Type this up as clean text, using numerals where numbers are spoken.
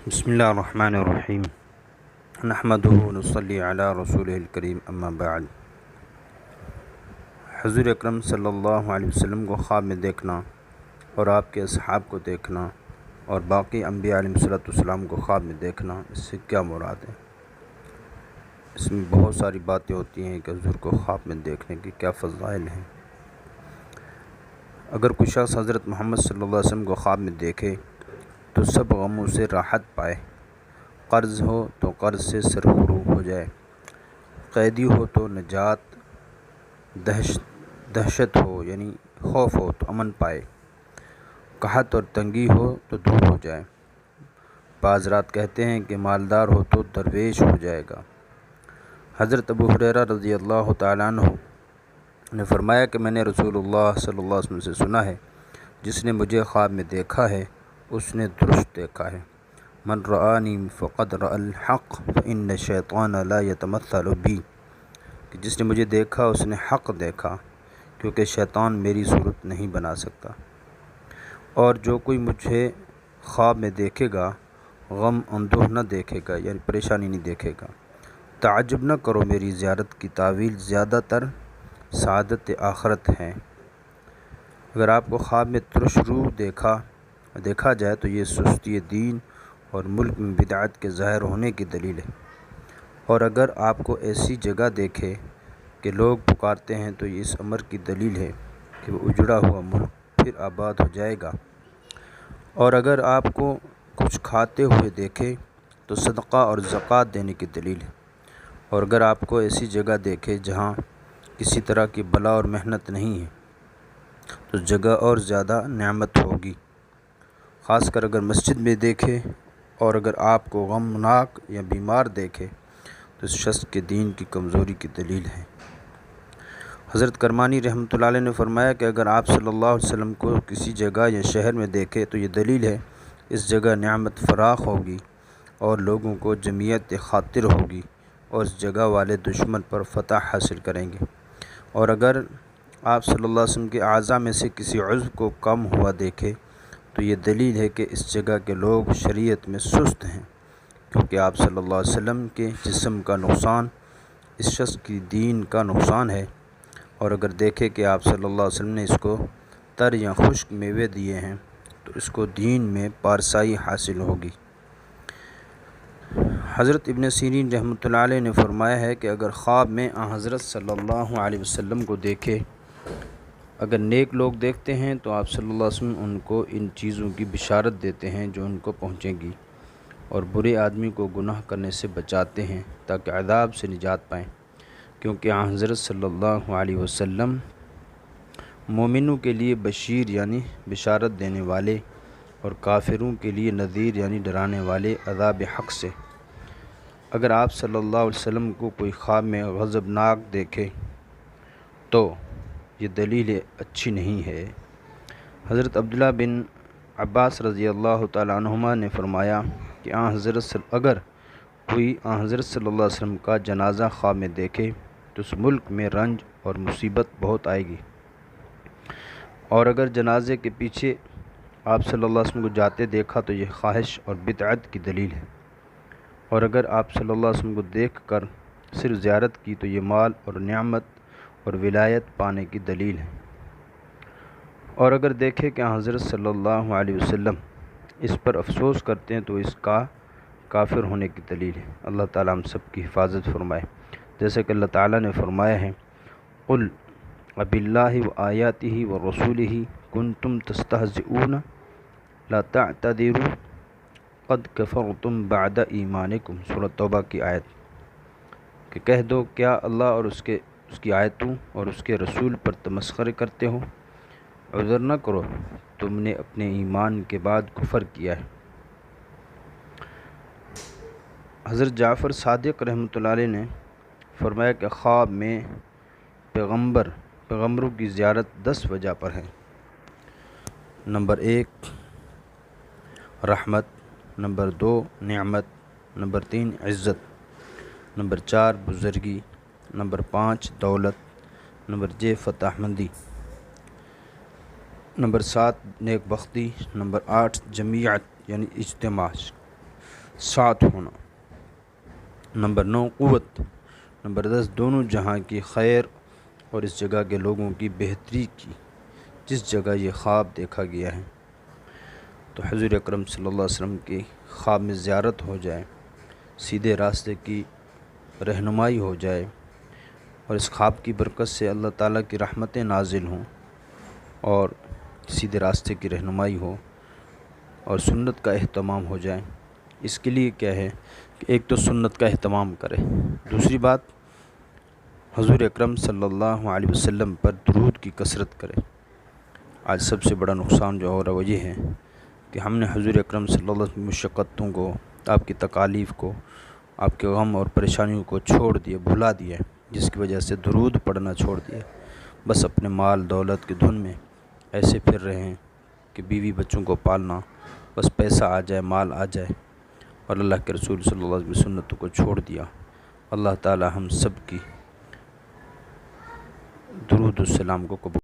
بسم اللہ الرحمن الرحیم نحمدہ ونصلی علی رسولہ الکریم اما بعد۔ حضور اکرم صلی اللہ علیہ وسلم کو خواب میں دیکھنا اور آپ کے اصحاب کو دیکھنا اور باقی انبیاء علیہ السلام کو خواب میں دیکھنا، اس سے کیا مراد ہے؟ اس میں بہت ساری باتیں ہوتی ہیں کہ حضور کو خواب میں دیکھنے کی کیا فضائل ہیں۔ اگر کوئی شخص حضرت محمد صلی اللہ علیہ وسلم کو خواب میں دیکھے تو سب غموں سے راحت پائے، قرض ہو تو قرض سے سرفروب ہو جائے، قیدی ہو تو نجات، دہشت ہو یعنی خوف ہو تو امن پائے، قحط اور تنگی ہو تو دور ہو جائے۔ بعض رات کہتے ہیں کہ مالدار ہو تو درویش ہو جائے گا۔ حضرت ابو ہریرہ رضی اللہ تعالیٰ عنہ نے فرمایا کہ میں نے رسول اللہ صلی اللہ علیہ وسلم سے سنا ہے، جس نے مجھے خواب میں دیکھا ہے اس نے درست دیکھا ہے۔ من رآنی فقد رأى الحق فإن الشیطان لا يتمثل بی، کہ جس نے مجھے دیکھا اس نے حق دیکھا، کیونکہ شیطان میری صورت نہیں بنا سکتا۔ اور جو کوئی مجھے خواب میں دیکھے گا غم اندوہ نہ دیکھے گا، یعنی پریشانی نہیں دیکھے گا۔ تعجب نہ کرو، میری زیارت کی تعویل زیادہ تر سعادت آخرت ہے۔ اگر آپ کو خواب میں ترش روح دیکھا جائے تو یہ سستی دین اور ملک میں بدعت کے ظاہر ہونے کی دلیل ہے، اور اگر آپ کو ایسی جگہ دیکھے کہ لوگ پکارتے ہیں تو یہ اس امر کی دلیل ہے کہ وہ اجڑا ہوا ملک پھر آباد ہو جائے گا، اور اگر آپ کو کچھ کھاتے ہوئے دیکھے تو صدقہ اور زکوٰۃ دینے کی دلیل ہے، اور اگر آپ کو ایسی جگہ دیکھے جہاں کسی طرح کی بلا اور محنت نہیں ہے تو جگہ اور زیادہ نعمت ہوگی، خاص کر اگر مسجد میں دیکھے، اور اگر آپ کو غمناک یا بیمار دیکھے تو اس شخص کے دین کی کمزوری کی دلیل ہے۔ حضرت کرمانی رحمۃ اللہ علیہ نے فرمایا کہ اگر آپ صلی اللہ علیہ وسلم کو کسی جگہ یا شہر میں دیکھے تو یہ دلیل ہے اس جگہ نعمت فراخ ہوگی اور لوگوں کو جمعیت خاطر ہوگی اور اس جگہ والے دشمن پر فتح حاصل کریں گے۔ اور اگر آپ صلی اللہ علیہ وسلم کے اعضاء میں سے کسی عضو کو کم ہوا دیکھے تو یہ دلیل ہے کہ اس جگہ کے لوگ شریعت میں سست ہیں، کیونکہ آپ صلی اللہ علیہ وسلم کے جسم کا نقصان اس شخص کی دین کا نقصان ہے۔ اور اگر دیکھے کہ آپ صلی اللہ علیہ وسلم نے اس کو تر یا خشک میوے دیے ہیں تو اس کو دین میں پارسائی حاصل ہوگی۔ حضرت ابن سیرین رحمۃ اللہ علیہ نے فرمایا ہے کہ اگر خواب میں حضرت صلی اللہ علیہ وسلم کو دیکھے، اگر نیک لوگ دیکھتے ہیں تو آپ صلی اللہ علیہ وسلم ان کو ان چیزوں کی بشارت دیتے ہیں جو ان کو پہنچیں گی، اور برے آدمی کو گناہ کرنے سے بچاتے ہیں تاکہ عذاب سے نجات پائیں، کیونکہ حضرت صلی اللہ علیہ وسلم مومنوں کے لیے بشیر یعنی بشارت دینے والے اور کافروں کے لیے نذیر یعنی ڈرانے والے عذاب حق سے۔ اگر آپ صلی اللہ علیہ وسلم کو کوئی خواب میں غضبناک دیکھے تو یہ دلیل اچھی نہیں ہے۔ حضرت عبداللہ بن عباس رضی اللہ تعالیٰ عنہما نے فرمایا کہ اگر کوئی حضرت صلی اللہ علیہ وسلم کا جنازہ خواب میں دیکھے تو اس ملک میں رنج اور مصیبت بہت آئے گی، اور اگر جنازے کے پیچھے آپ صلی اللہ علیہ وسلم کو جاتے دیکھا تو یہ خواہش اور بدعت کی دلیل ہے، اور اگر آپ صلی اللہ علیہ وسلم کو دیکھ کر صرف زیارت کی تو یہ مال اور نعمت اور ولایت پانے کی دلیل ہے، اور اگر دیکھے کہ حضرت صلی اللہ علیہ وسلم اس پر افسوس کرتے ہیں تو اس کا کافر ہونے کی دلیل ہے۔ اللہ تعالیٰ ہم سب کی حفاظت فرمائے، جیسے کہ اللہ تعالیٰ نے فرمایا ہے قُلْ أَبِاللَّهِ وَآيَاتِهِ وَرَسُولِهِ كُنْتُمْ تَسْتَهْزِئُونَ لَا تَعْتَذِرُوا قَدْ كَفَرْتُمْ بَعْدَ إِيمَانِكُمْ، سورۃ توبہ کی آیت، کہ کہہ دو کیا اللہ اور اس کی آیتوں اور اس کے رسول پر تمسخر کرتے ہو؟ عذر نہ کرو، تم نے اپنے ایمان کے بعد کفر کیا ہے۔ حضرت جعفر صادق رحمۃ اللہ علیہ نے فرمایا کہ خواب میں پیغمبروں کی زیارت 10 وجہ پر ہے۔ نمبر 1 رحمت، نمبر 2 نعمت، نمبر 3 عزت، نمبر 4 بزرگی، نمبر 5 دولت، نمبر 6 فتح مندی، نمبر 7 نیک بختی، نمبر 8 جمعیت یعنی اجتماع، ساتھ ہونا۔ نمبر 9 قوت۔ نمبر 10 دونوں جہاں کی خیر اور اس جگہ کے لوگوں کی بہتری کی جس جگہ یہ خواب دیکھا گیا ہے، تو حضور اکرم صلی اللہ علیہ وسلم کی خواب میں زیارت ہو جائے، سیدھے راستے کی رہنمائی ہو جائے، اور اس خواب کی برکت سے اللہ تعالیٰ کی رحمتیں نازل ہوں اور سیدھے راستے کی رہنمائی ہو اور سنت کا اہتمام ہو جائے۔ اس کے لیے کیا ہے کہ ایک تو سنت کا اہتمام کرے، دوسری بات حضور اکرم صلی اللہ علیہ وسلم پر درود کی کثرت کرے۔ آج سب سے بڑا نقصان جو ہو رہا ہے وہ یہ ہے کہ ہم نے حضور اکرم صلی اللہ علیہ وسلم کی مشقتوں کو، آپ کی تکالیف کو، آپ کے غم اور پریشانیوں کو چھوڑ دیا، بھلا دیا، جس کی وجہ سے درود پڑھنا چھوڑ دیا۔ بس اپنے مال دولت کی دھن میں ایسے پھر رہے ہیں کہ بیوی بچوں کو پالنا، بس پیسہ آ جائے، مال آ جائے، اور اللہ کے رسول صلی اللہ علیہ وسلم کی سنتوں کو چھوڑ دیا۔ اللہ تعالی ہم سب کی درود السلام کو قبول